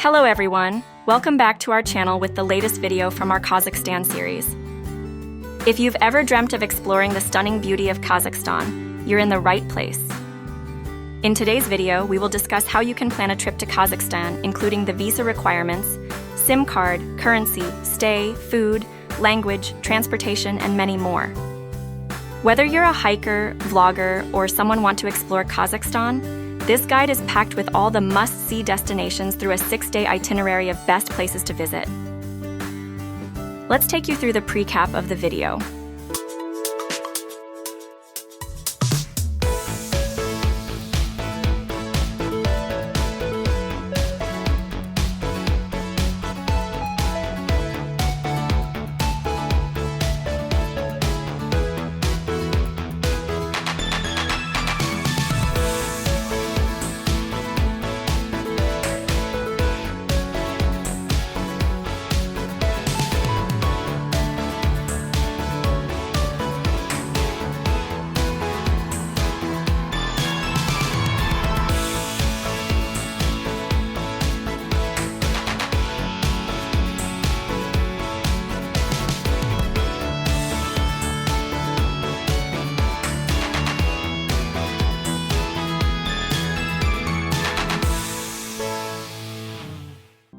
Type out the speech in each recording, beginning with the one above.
Hello everyone, welcome back to our channel with the latest video from our Kazakhstan series. If you've ever dreamt of exploring the stunning beauty of Kazakhstan, you're in the right place. In today's video, we will discuss how you can plan a trip to Kazakhstan, including the visa requirements, SIM card, currency, stay, food, language, transportation, and many more. Whether you're a hiker, vlogger, or someone want to explore Kazakhstan, this guide is packed with all the must-see destinations through a 6-day itinerary of best places to visit. Let's take you through the pre-cap of the video.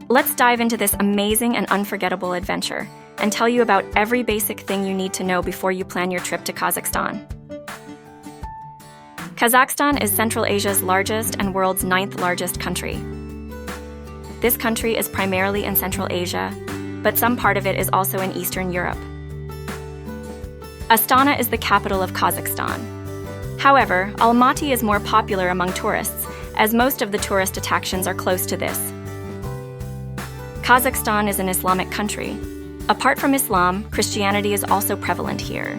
Let's dive into this amazing and unforgettable adventure and tell you about every basic thing you need to know before you plan your trip to Kazakhstan. Kazakhstan is Central Asia's largest and world's 9th largest country. This country is primarily in Central Asia, but some part of it is also in Eastern Europe. Astana is the capital of Kazakhstan. However, Almaty is more popular among tourists, as most of the tourist attractions are close to this. Kazakhstan is an Islamic country. Apart from Islam, Christianity is also prevalent here.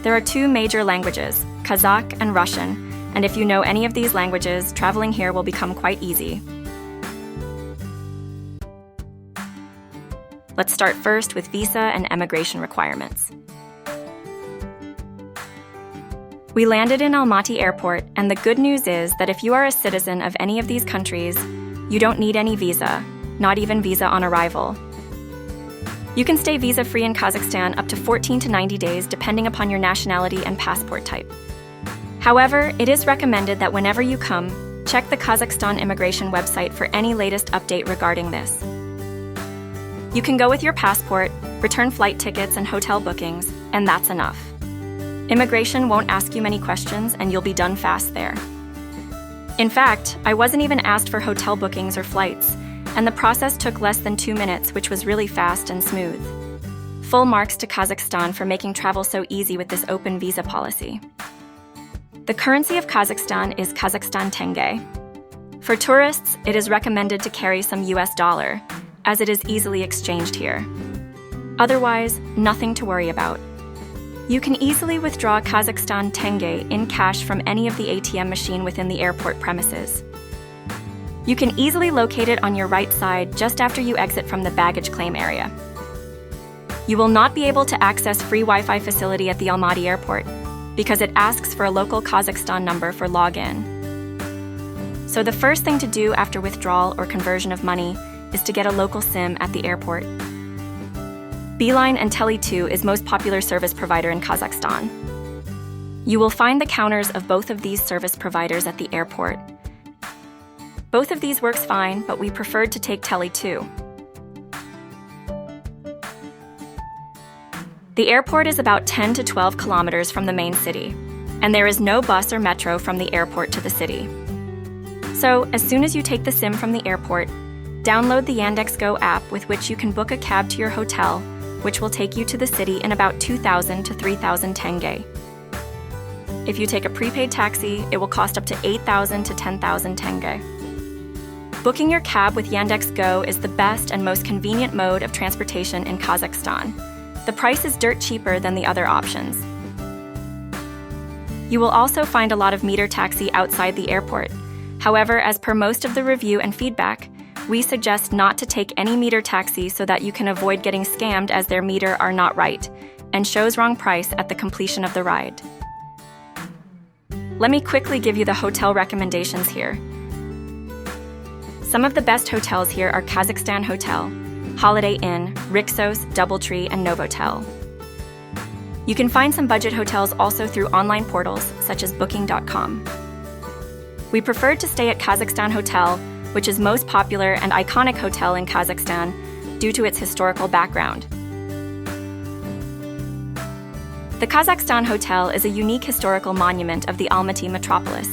There are 2 major languages, Kazakh and Russian, and if you know any of these languages, traveling here will become quite easy. Let's start first with visa and immigration requirements. We landed in Almaty Airport, and the good news is that if you are a citizen of any of these countries, you don't need any visa, not even visa on arrival. You can stay visa-free in Kazakhstan up to 14 to 90 days depending upon your nationality and passport type. However, it is recommended that whenever you come, check the Kazakhstan immigration website for any latest update regarding this. You can go with your passport, return flight tickets and hotel bookings, and that's enough. Immigration won't ask you many questions and you'll be done fast there. In fact, I wasn't even asked for hotel bookings or flights, and the process took less than 2 minutes, which was really fast and smooth. Full marks to Kazakhstan for making travel so easy with this open visa policy. The currency of Kazakhstan is Kazakhstan tenge. For tourists, it is recommended to carry some US dollar, as it is easily exchanged here. Otherwise, nothing to worry about. You can easily withdraw Kazakhstan tenge in cash from any of the ATM machine within the airport premises. You can easily locate it on your right side just after you exit from the baggage claim area. You will not be able to access free Wi-Fi facility at the Almaty airport because it asks for a local Kazakhstan number for login. So the first thing to do after withdrawal or conversion of money is to get a local SIM at the airport. Beeline and Tele2 is most popular service provider in Kazakhstan. You will find the counters of both of these service providers at the airport. Both of these works fine, but we preferred to take Tele2. The airport is about 10 to 12 kilometers from the main city, and there is no bus or metro from the airport to the city. So, as soon as you take the SIM from the airport, download the Yandex.Go app with which you can book a cab to your hotel, which will take you to the city in about 2,000 to 3,000 tenge. If you take a prepaid taxi, it will cost up to 8,000 to 10,000 tenge. Booking your cab with Yandex.Go is the best and most convenient mode of transportation in Kazakhstan. The price is dirt cheaper than the other options. You will also find a lot of meter taxi outside the airport. However, as per most of the review and feedback, we suggest not to take any meter taxi so that you can avoid getting scammed as their meter are not right and shows wrong price at the completion of the ride. Let me quickly give you the hotel recommendations here. Some of the best hotels here are Kazakhstan Hotel, Holiday Inn, Rixos, Doubletree, and Novotel. You can find some budget hotels also through online portals such as Booking.com. We preferred to stay at Kazakhstan Hotel, which is most popular and iconic hotel in Kazakhstan due to its historical background. The Kazakhstan Hotel is a unique historical monument of the Almaty metropolis,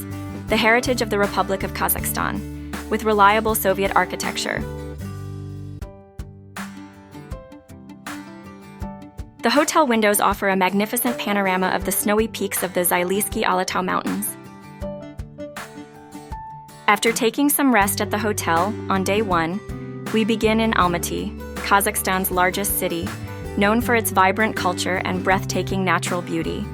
the heritage of the Republic of Kazakhstan, with reliable Soviet architecture. The hotel windows offer a magnificent panorama of the snowy peaks of the Zylisky Aktau Mountains. After taking some rest at the hotel on day 1, we begin in Almaty, Kazakhstan's largest city, known for its vibrant culture and breathtaking natural beauty.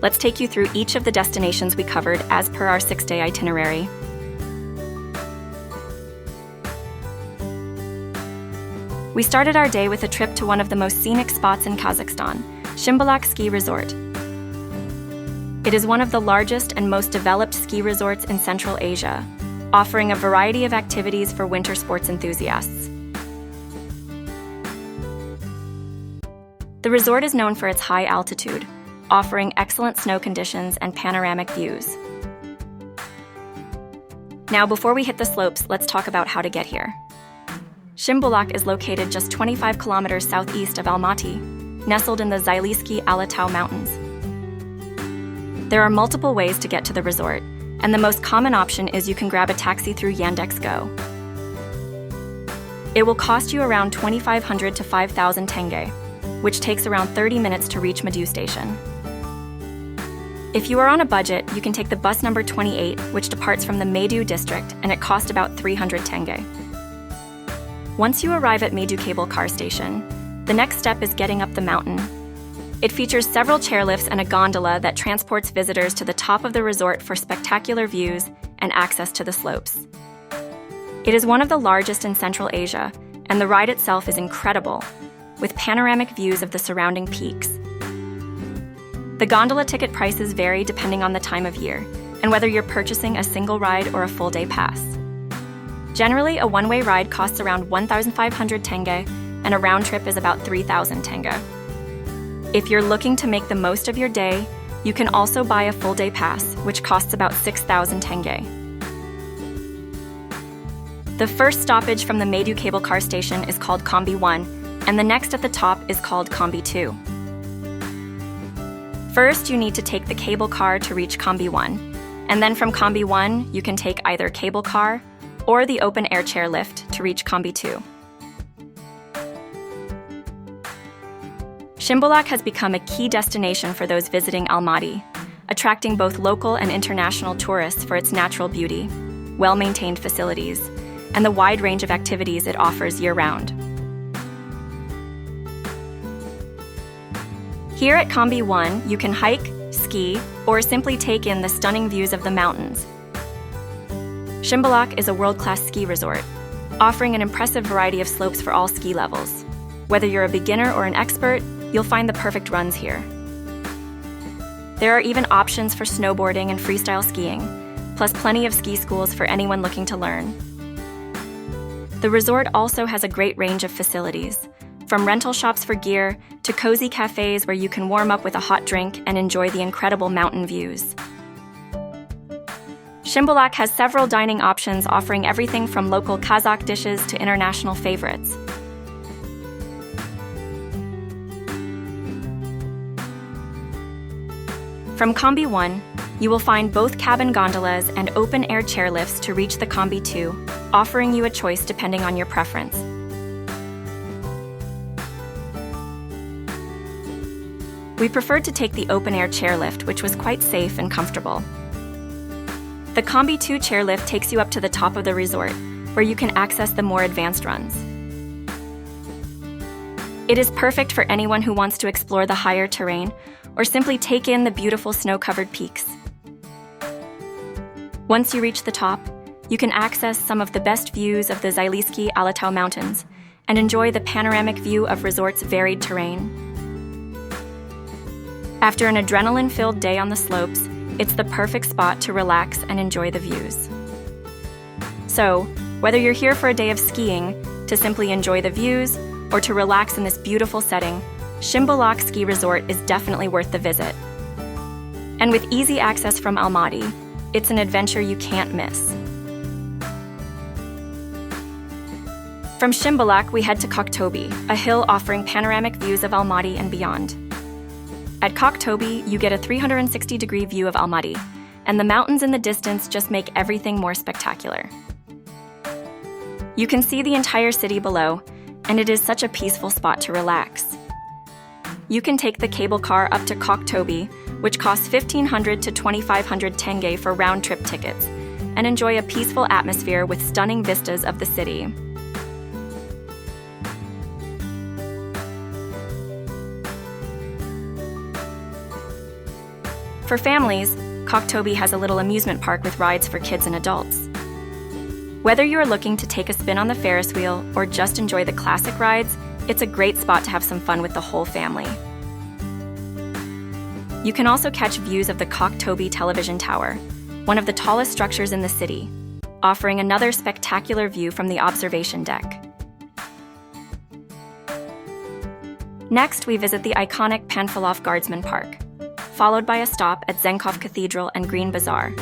Let's take you through each of the destinations we covered as per our 6-day itinerary. We started our day with a trip to one of the most scenic spots in Kazakhstan, Shymbulak Ski Resort. It is one of the largest and most developed ski resorts in Central Asia, offering a variety of activities for winter sports enthusiasts. The resort is known for its high altitude, offering excellent snow conditions and panoramic views. Now, before we hit the slopes, let's talk about how to get here. Shymbulak is located just 25 kilometers southeast of Almaty, nestled in the Zylisky Aktau Mountains. There are multiple ways to get to the resort, and the most common option is you can grab a taxi through Yandex.Go. It will cost you around 2,500 to 5,000 tenge, which takes around 30 minutes to reach Madu station. If you are on a budget, you can take the bus number 28, which departs from the Madu district, and it costs about 300 tenge. Once you arrive at Madu cable car station, the next step is getting up the mountain. It features several chairlifts and a gondola that transports visitors to the top of the resort for spectacular views and access to the slopes. It is one of the largest in Central Asia, and the ride itself is incredible, with panoramic views of the surrounding peaks. The gondola ticket prices vary depending on the time of year and whether you're purchasing a single ride or a full-day pass. Generally, a one-way ride costs around 1,500 tenge, and a round trip is about 3,000 tenge. If you're looking to make the most of your day, you can also buy a full-day pass, which costs about 6,000 tenge. The first stoppage from the Madu cable car station is called Combi 1, and the next at the top is called Combi 2. First, you need to take the cable car to reach Combi 1, and then from Combi 1, you can take either cable car or the open-air chairlift to reach Combi 2. Shymbulak has become a key destination for those visiting Almaty, attracting both local and international tourists for its natural beauty, well-maintained facilities, and the wide range of activities it offers year-round. Here at Combi 1, you can hike, ski, or simply take in the stunning views of the mountains. Shymbulak is a world-class ski resort, offering an impressive variety of slopes for all ski levels. Whether you're a beginner or an expert, you'll find the perfect runs here. There are even options for snowboarding and freestyle skiing, plus plenty of ski schools for anyone looking to learn. The resort also has a great range of facilities, from rental shops for gear to cozy cafes where you can warm up with a hot drink and enjoy the incredible mountain views. Shymbulak has several dining options offering everything from local Kazakh dishes to international favorites. From Combi 1, you will find both cabin gondolas and open-air chairlifts to reach the Combi 2, offering you a choice depending on your preference. We preferred to take the open-air chairlift, which was quite safe and comfortable. The Combi 2 chairlift takes you up to the top of the resort, where you can access the more advanced runs. It is perfect for anyone who wants to explore the higher terrain or simply take in the beautiful snow-covered peaks. Once you reach the top, you can access some of the best views of the Zylisky Aktau Mountains and enjoy the panoramic view of resort's varied terrain. After an adrenaline-filled day on the slopes, it's the perfect spot to relax and enjoy the views. So, whether you're here for a day of skiing, to simply enjoy the views, or to relax in this beautiful setting, Shymbulak Ski Resort is definitely worth the visit. And with easy access from Almaty, it's an adventure you can't miss. From Shymbulak, we head to Tobe, a hill offering panoramic views of Almaty and beyond. At Tobe, you get a 360-degree view of Almaty, and the mountains in the distance just make everything more spectacular. You can see the entire city below, and it is such a peaceful spot to relax. You can take the cable car up to Tobe, which costs 1,500 to 2,500 tenge for round-trip tickets, and enjoy a peaceful atmosphere with stunning vistas of the city. For families, Tobe has a little amusement park with rides for kids and adults. Whether you are looking to take a spin on the Ferris wheel or just enjoy the classic rides, it's a great spot to have some fun with the whole family. You can also catch views of the Tobe television tower, one of the tallest structures in the city, offering another spectacular view from the observation deck. Next, we visit the iconic Panfilov Guardsmen Park, followed by a stop at Zenkov Cathedral and Green Bazaar.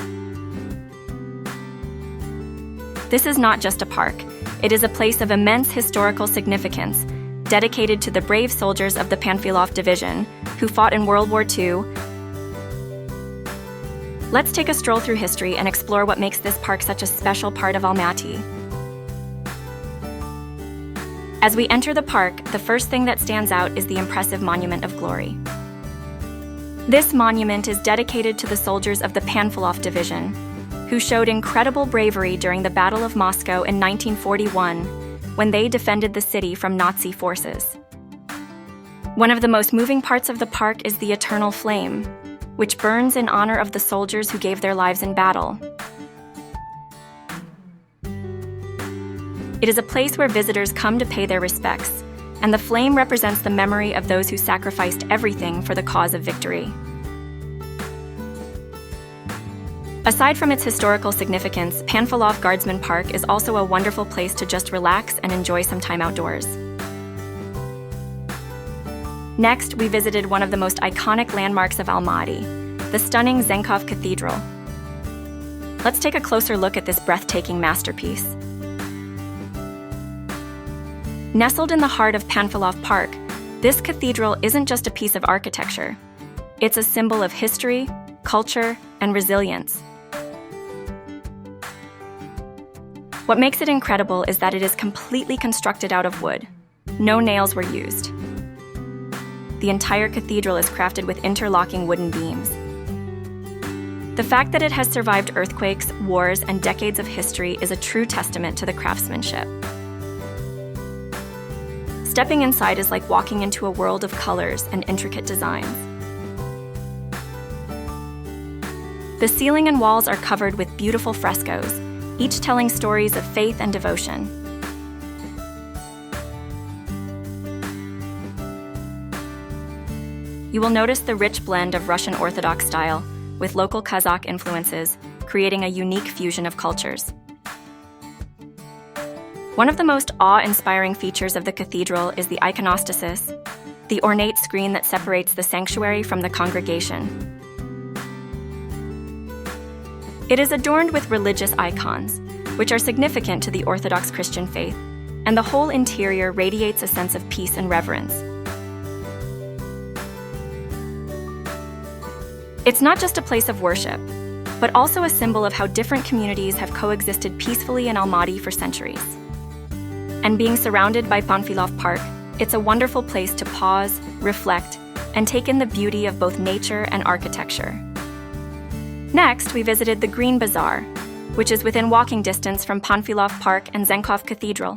This is not just a park, it is a place of immense historical significance, dedicated to the brave soldiers of the Panfilov Division, who fought in World War II. Let's take a stroll through history and explore what makes this park such a special part of Almaty. As we enter the park, the first thing that stands out is the impressive Monument of Glory. This monument is dedicated to the soldiers of the Panfilov Division, who showed incredible bravery during the Battle of Moscow in 1941, when they defended the city from Nazi forces. One of the most moving parts of the park is the eternal flame, which burns in honor of the soldiers who gave their lives in battle. It is a place where visitors come to pay their respects, and the flame represents the memory of those who sacrificed everything for the cause of victory. Aside from its historical significance, Panfilov Guardsmen Park is also a wonderful place to just relax and enjoy some time outdoors. Next, we visited one of the most iconic landmarks of Almaty, the stunning Zenkov Cathedral. Let's take a closer look at this breathtaking masterpiece. Nestled in the heart of Panfilov Park, this cathedral isn't just a piece of architecture. It's a symbol of history, culture, and resilience. What makes it incredible is that it is completely constructed out of wood. No nails were used. The entire cathedral is crafted with interlocking wooden beams. The fact that it has survived earthquakes, wars, and decades of history is a true testament to the craftsmanship. Stepping inside is like walking into a world of colors and intricate designs. The ceiling and walls are covered with beautiful frescoes, each telling stories of faith and devotion. You will notice the rich blend of Russian Orthodox style with local Kazakh influences, creating a unique fusion of cultures. One of the most awe-inspiring features of the cathedral is the iconostasis, the ornate screen that separates the sanctuary from the congregation. It is adorned with religious icons, which are significant to the Orthodox Christian faith, and the whole interior radiates a sense of peace and reverence. It's not just a place of worship, but also a symbol of how different communities have coexisted peacefully in Almaty for centuries. And being surrounded by Panfilov Park, it's a wonderful place to pause, reflect, and take in the beauty of both nature and architecture. Next, we visited the Green Bazaar, which is within walking distance from Panfilov Park and Zenkov Cathedral.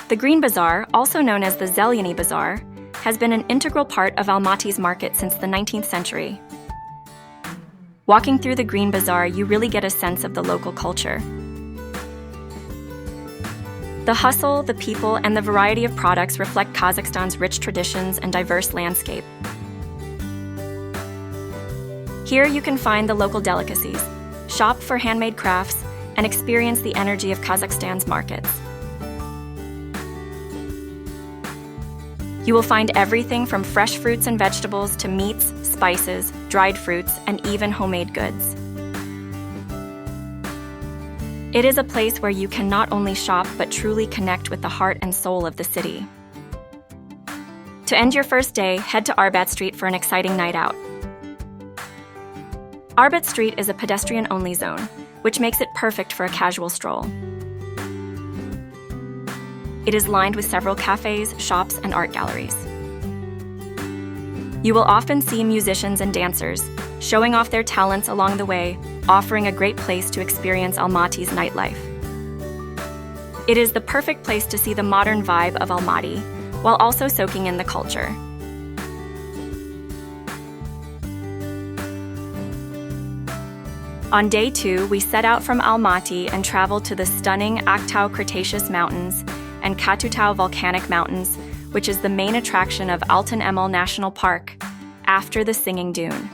The Green Bazaar, also known as the Zelyony Bazaar, has been an integral part of Almaty's market since the 19th century. Walking through the Green Bazaar, you really get a sense of the local culture. The hustle, the people, and the variety of products reflect Kazakhstan's rich traditions and diverse landscape. Here you can find the local delicacies, shop for handmade crafts, and experience the energy of Kazakhstan's markets. You will find everything from fresh fruits and vegetables to meats, spices, dried fruits, and even homemade goods. It is a place where you can not only shop but truly connect with the heart and soul of the city. To end your first day, head to Arbat Street for an exciting night out. Arbat Street is a pedestrian-only zone, which makes it perfect for a casual stroll. It is lined with several cafes, shops, and art galleries. You will often see musicians and dancers showing off their talents along the way, offering a great place to experience Almaty's nightlife. It is the perfect place to see the modern vibe of Almaty, while also soaking in the culture. On day 2, we set out from Almaty and traveled to the stunning Aktau Cretaceous Mountains and Katutau Volcanic Mountains, which is the main attraction of Altyn Emel National Park, after the Singing Dune.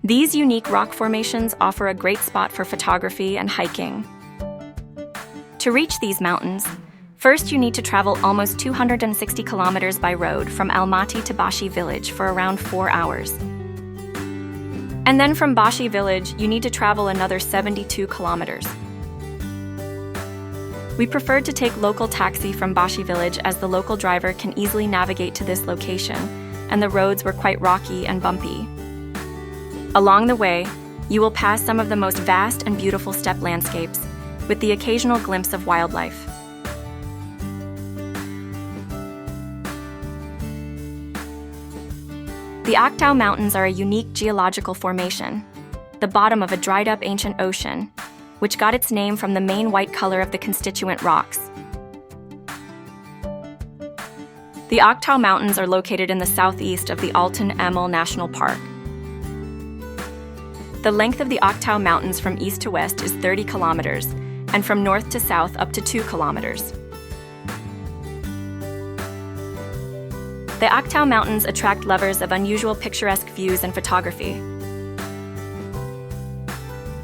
These unique rock formations offer a great spot for photography and hiking. To reach these mountains, first you need to travel almost 260 kilometers by road from Almaty to Bassy Village for around 4 hours. And then from Bassy Village, you need to travel another 72 kilometers. We preferred to take local taxi from Bassy Village as the local driver can easily navigate to this location, and the roads were quite rocky and bumpy. Along the way, you will pass some of the most vast and beautiful steppe landscapes, with the occasional glimpse of wildlife. The Aktau Mountains are a unique geological formation, the bottom of a dried-up ancient ocean, which got its name from the main white color of the constituent rocks. The Aktau Mountains are located in the southeast of the Altyn Emel National Park. The length of the Aktau Mountains from east to west is 30 kilometers, and from north to south up to 2 kilometers. The Aktau Mountains attract lovers of unusual picturesque views and photography.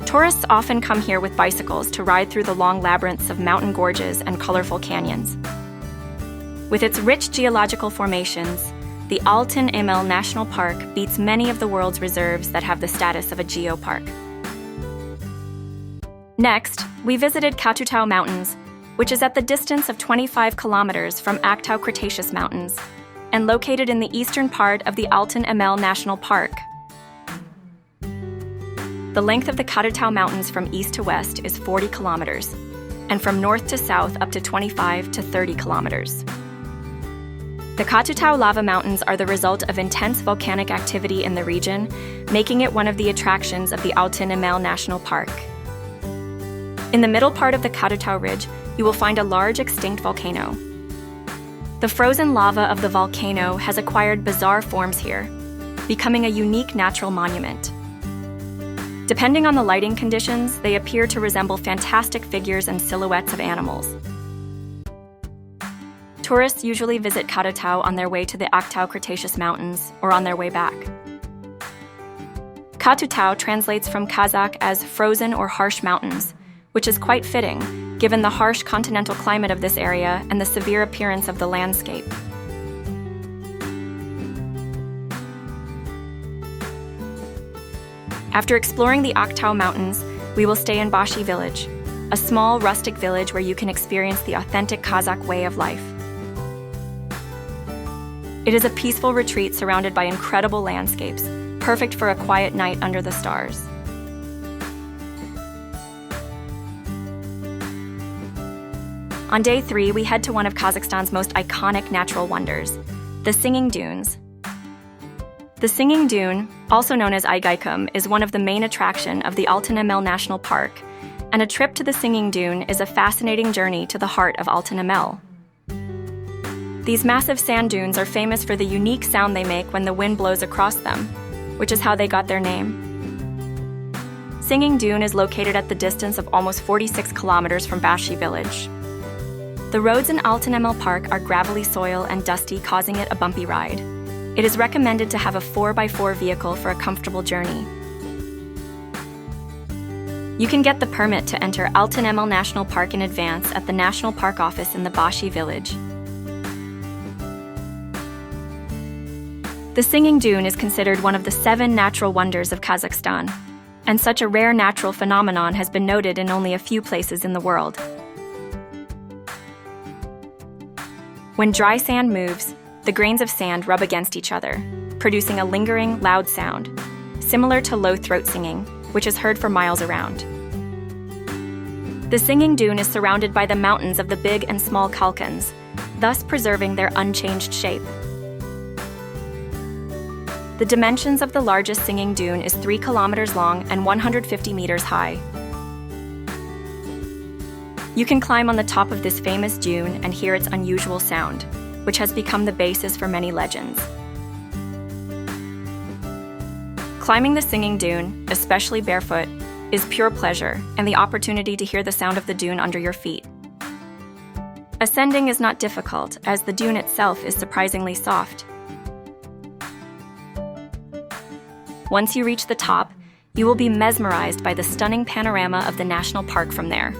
Tourists often come here with bicycles to ride through the long labyrinths of mountain gorges and colorful canyons. With its rich geological formations, the Altyn Emel National Park beats many of the world's reserves that have the status of a geopark. Next, we visited Katutau Mountains, which is at the distance of 25 kilometers from Aktau Cretaceous Mountains, and located in the eastern part of the Altyn Emel National Park. The length of the Katutau Mountains from east to west is 40 kilometers, and from north to south up to 25 to 30 kilometers. The Katutau lava mountains are the result of intense volcanic activity in the region, making it one of the attractions of the Altyn Emel National Park. In the middle part of the Katutau Ridge, you will find a large extinct volcano. The frozen lava of the volcano has acquired bizarre forms here, becoming a unique natural monument. Depending on the lighting conditions, they appear to resemble fantastic figures and silhouettes of animals. Tourists usually visit Katutau on their way to the Aktau Cretaceous Mountains or on their way back. Katutau translates from Kazakh as frozen or harsh mountains, which is quite fitting, given the harsh continental climate of this area and the severe appearance of the landscape. After exploring the Aktau Mountains, we will stay in Bassy Village, a small rustic village where you can experience the authentic Kazakh way of life. It is a peaceful retreat surrounded by incredible landscapes, perfect for a quiet night under the stars. On day 3, we head to one of Kazakhstan's most iconic natural wonders, the Singing Dunes. The Singing Dune, also known as Igaikum, is one of the main attractions of the Altyn Emel National Park, and a trip to the Singing Dune is a fascinating journey to the heart of Altyn Emel. These massive sand dunes are famous for the unique sound they make when the wind blows across them, which is how they got their name. Singing Dune is located at the distance of almost 46 kilometers from Bassy Village. The roads in Altyn Emel Park are gravelly soil and dusty, causing it a bumpy ride. It is recommended to have a 4x4 vehicle for a comfortable journey. You can get the permit to enter Altyn Emel National Park in advance at the National Park Office in the Bassy Village. The Singing Dune is considered one of the 7 natural wonders of Kazakhstan, and such a rare natural phenomenon has been noted in only a few places in the world. When dry sand moves, the grains of sand rub against each other, producing a lingering, loud sound, similar to low throat singing, which is heard for miles around. The Singing Dune is surrounded by the mountains of the Big and Small Kalkans, thus preserving their unchanged shape. The dimensions of the largest Singing Dune is 3 kilometers long and 150 meters high. You can climb on the top of this famous dune and hear its unusual sound, which has become the basis for many legends. Climbing the Singing Dune, especially barefoot, is pure pleasure and the opportunity to hear the sound of the dune under your feet. Ascending is not difficult, as the dune itself is surprisingly soft. Once you reach the top, you will be mesmerized by the stunning panorama of the national park from there.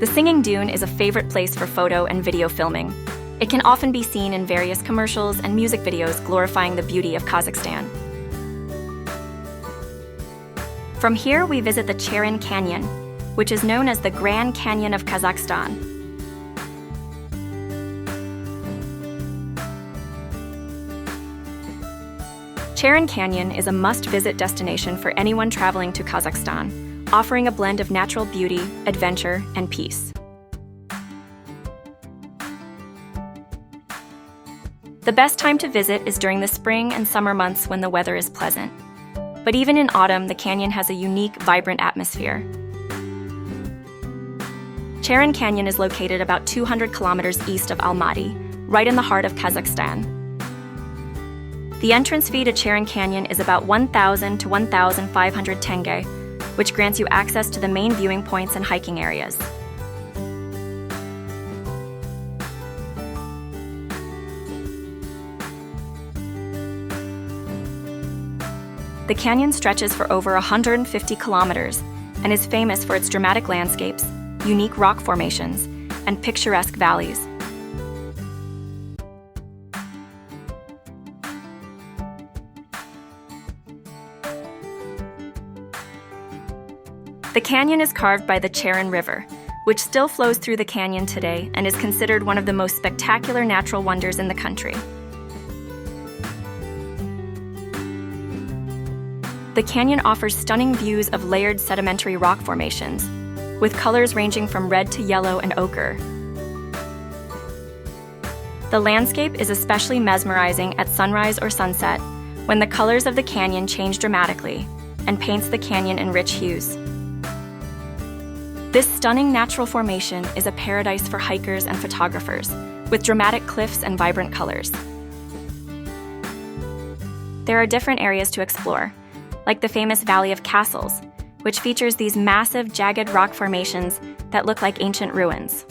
The Singing Dune is a favorite place for photo and video filming. It can often be seen in various commercials and music videos glorifying the beauty of Kazakhstan. From here, we visit the Charyn Canyon, which is known as the Grand Canyon of Kazakhstan. Charyn Canyon is a must-visit destination for anyone traveling to Kazakhstan, offering a blend of natural beauty, adventure, and peace. The best time to visit is during the spring and summer months when the weather is pleasant. But even in autumn, the canyon has a unique, vibrant atmosphere. Charyn Canyon is located about 200 kilometers east of Almaty, right in the heart of Kazakhstan. The entrance fee to Charyn Canyon is about 1,000 to 1,500 tenge, which grants you access to the main viewing points and hiking areas. The canyon stretches for over 150 kilometers and is famous for its dramatic landscapes, unique rock formations, and picturesque valleys. The canyon is carved by the Charyn River, which still flows through the canyon today and is considered one of the most spectacular natural wonders in the country. The canyon offers stunning views of layered sedimentary rock formations, with colors ranging from red to yellow and ochre. The landscape is especially mesmerizing at sunrise or sunset, when the colors of the canyon change dramatically and paints the canyon in rich hues. This stunning natural formation is a paradise for hikers and photographers, with dramatic cliffs and vibrant colors. There are different areas to explore, like the famous Valley of Castles, which features these massive, jagged rock formations that look like ancient ruins.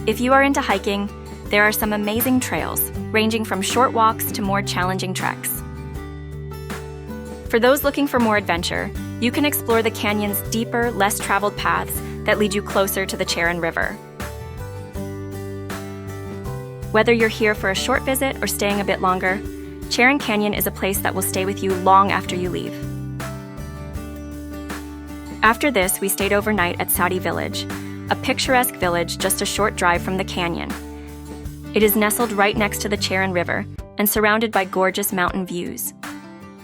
If you are into hiking, there are some amazing trails, ranging from short walks to more challenging treks. For those looking for more adventure, you can explore the canyon's deeper, less traveled paths that lead you closer to the Charyn River. Whether you're here for a short visit or staying a bit longer, Charyn Canyon is a place that will stay with you long after you leave. After this, we stayed overnight at Saty Village, a picturesque village just a short drive from the canyon. It is nestled right next to the Charyn River and surrounded by gorgeous mountain views.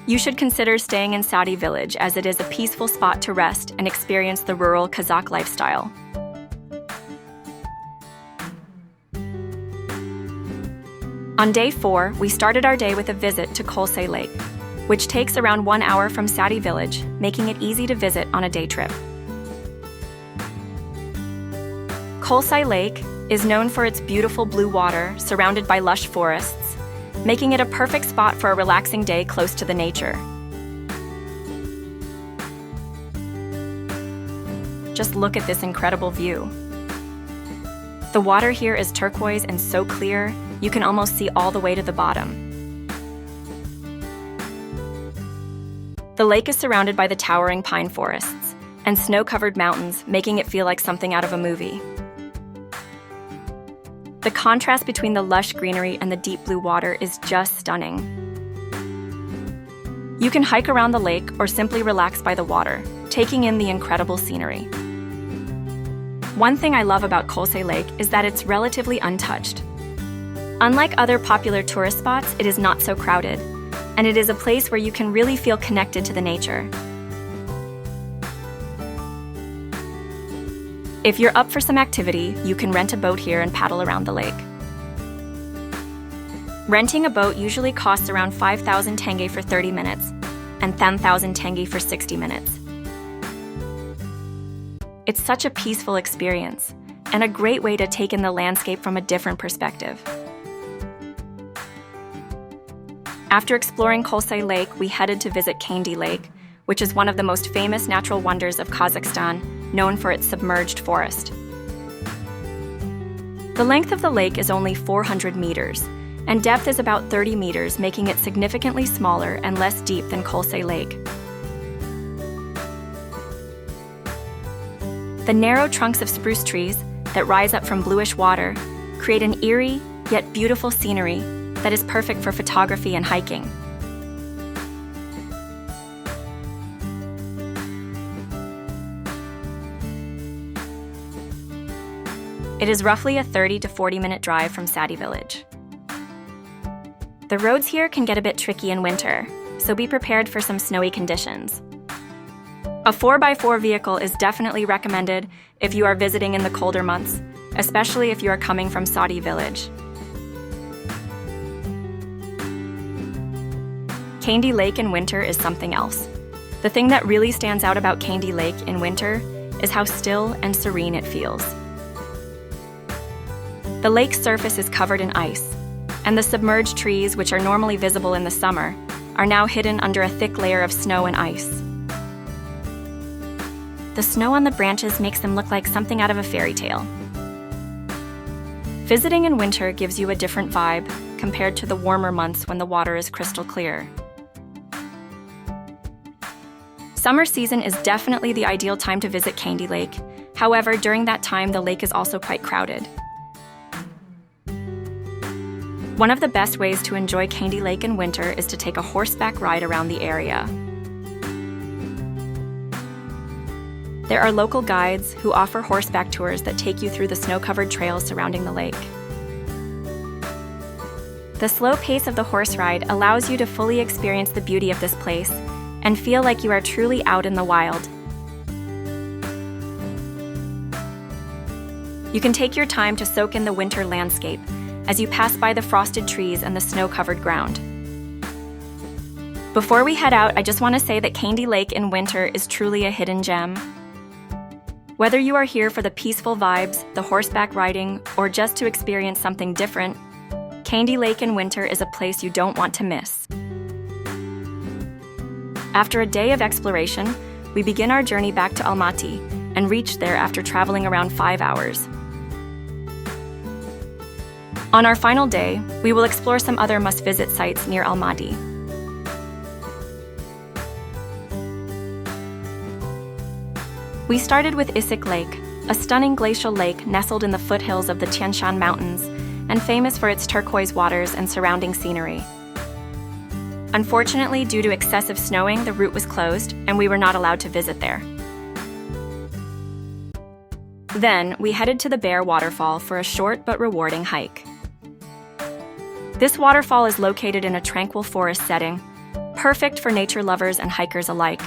You should consider staying in Saty Village, as it is a peaceful spot to rest and experience the rural Kazakh lifestyle. On day 4, we started our day with a visit to Kolsay Lake, which takes around 1 hour from Saty Village, making it easy to visit on a day trip. Kolsay Lake is known for its beautiful blue water surrounded by lush forests, making it a perfect spot for a relaxing day close to the nature. Just look at this incredible view. The water here is turquoise and so clear, You can almost see all the way to the bottom. The lake is surrounded by the towering pine forests and snow-covered mountains, making it feel like something out of a movie. The contrast between the lush greenery and the deep blue water is just stunning. You can hike around the lake or simply relax by the water, taking in the incredible scenery. One thing I love about Kolsay Lake is that it's relatively untouched. Unlike other popular tourist spots, it is not so crowded, and it is a place where you can really feel connected to the nature. If you're up for some activity, you can rent a boat here and paddle around the lake. Renting a boat usually costs around 5,000 tenge for 30 minutes and 10,000 tenge for 60 minutes. It's such a peaceful experience and a great way to take in the landscape from a different perspective. After exploring Kolsay Lake, we headed to visit Kaindy Lake, which is one of the most famous natural wonders of Kazakhstan, known for its submerged forest. The length of the lake is only 400 meters, and depth is about 30 meters, making it significantly smaller and less deep than Kolsay Lake. The narrow trunks of spruce trees that rise up from bluish water create an eerie yet beautiful scenery that is perfect for photography and hiking. It is roughly a 30 to 40-minute drive from Saty Village. The roads here can get a bit tricky in winter, so be prepared for some snowy conditions. A 4x4 vehicle is definitely recommended if you are visiting in the colder months, especially if you are coming from Saty Village. Kaindy Lake in winter is something else. The thing that really stands out about Kaindy Lake in winter is how still and serene it feels. The lake's surface is covered in ice, and the submerged trees, which are normally visible in the summer, are now hidden under a thick layer of snow and ice. The snow on the branches makes them look like something out of a fairy tale. Visiting in winter gives you a different vibe compared to the warmer months when the water is crystal clear. Summer season is definitely the ideal time to visit Kaindy Lake. However, during that time, the lake is also quite crowded. One of the best ways to enjoy Kaindy Lake in winter is to take a horseback ride around the area. There are local guides who offer horseback tours that take you through the snow-covered trails surrounding the lake. The slow pace of the horse ride allows you to fully experience the beauty of this place and feel like you are truly out in the wild. You can take your time to soak in the winter landscape as you pass by the frosted trees and the snow-covered ground. Before we head out, I just want to say that Kaindy Lake in winter is truly a hidden gem. Whether you are here for the peaceful vibes, the horseback riding, or just to experience something different, Kaindy Lake in winter is a place you don't want to miss. After a day of exploration, we begin our journey back to Almaty and reach there after traveling around 5 hours. On our final day, we will explore some other must-visit sites near Almaty. We started with Issyk Lake, a stunning glacial lake nestled in the foothills of the Tian Shan Mountains and famous for its turquoise waters and surrounding scenery. Unfortunately, due to excessive snowing, the route was closed and we were not allowed to visit there. Then, we headed to the Bear Waterfall for a short but rewarding hike. This waterfall is located in a tranquil forest setting, perfect for nature lovers and hikers alike.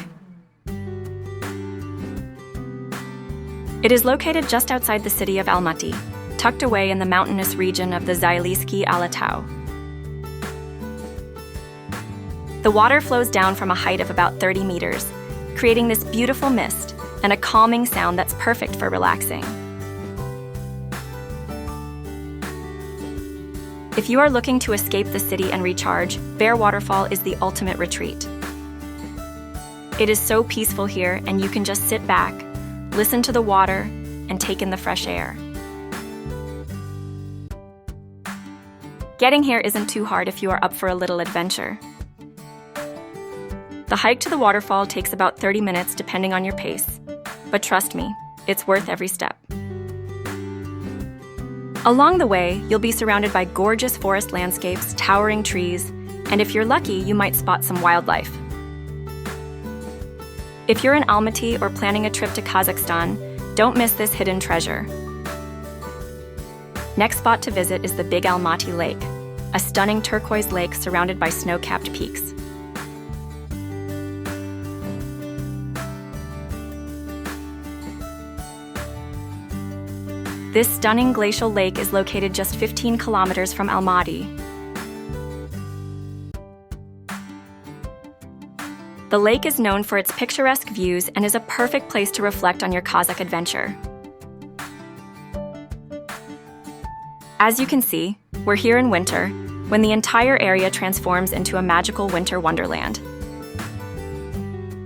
It is located just outside the city of Almaty, tucked away in the mountainous region of the Zailisky Alatau. The water flows down from a height of about 30 meters, creating this beautiful mist and a calming sound that's perfect for relaxing. If you are looking to escape the city and recharge, Bear Waterfall is the ultimate retreat. It is so peaceful here, and you can just sit back, listen to the water, and take in the fresh air. Getting here isn't too hard if you are up for a little adventure. The hike to the waterfall takes about 30 minutes depending on your pace, but trust me, it's worth every step. Along the way, you'll be surrounded by gorgeous forest landscapes, towering trees, and if you're lucky, you might spot some wildlife. If you're in Almaty or planning a trip to Kazakhstan, don't miss this hidden treasure. Next spot to visit is the Big Almaty Lake, a stunning turquoise lake surrounded by snow-capped peaks. This stunning glacial lake is located just 15 kilometers from Almaty. The lake is known for its picturesque views and is a perfect place to reflect on your Kazakh adventure. As you can see, we're here in winter, when the entire area transforms into a magical winter wonderland.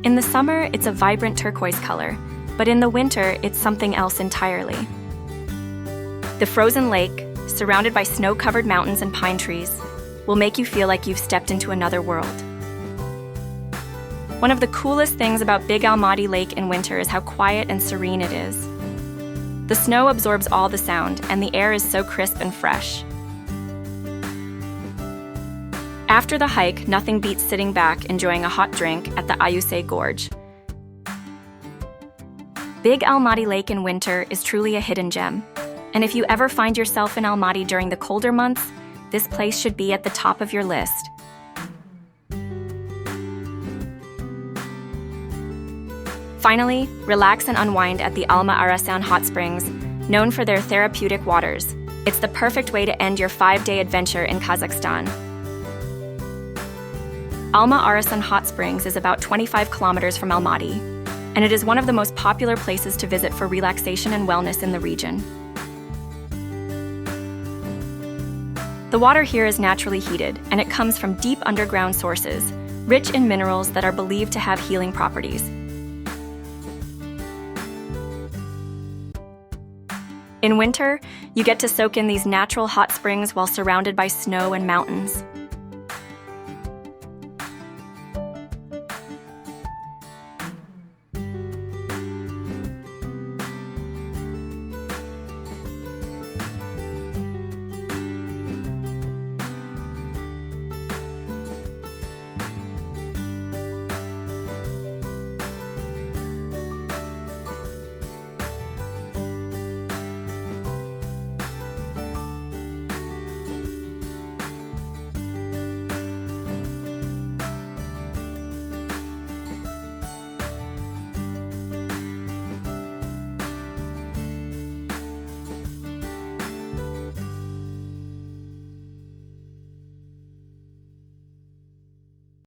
In the summer, it's a vibrant turquoise color, but in the winter, it's something else entirely. The frozen lake, surrounded by snow-covered mountains and pine trees, will make you feel like you've stepped into another world. One of the coolest things about Big Almaty Lake in winter is how quiet and serene it is. The snow absorbs all the sound, and the air is so crisp and fresh. After the hike, nothing beats sitting back enjoying a hot drink at the Issyk Gorge. Big Almaty Lake in winter is truly a hidden gem. And if you ever find yourself in Almaty during the colder months, this place should be at the top of your list. Finally, relax and unwind at the Alma Arasan hot springs, known for their therapeutic waters. It's the perfect way to end your 5-day adventure in Kazakhstan. Alma Arasan Hot Springs is about 25 kilometers from Almaty, and it is one of the most popular places to visit for relaxation and wellness in the region. The water here is naturally heated, and it comes from deep underground sources, rich in minerals that are believed to have healing properties. In winter, you get to soak in these natural hot springs while surrounded by snow and mountains.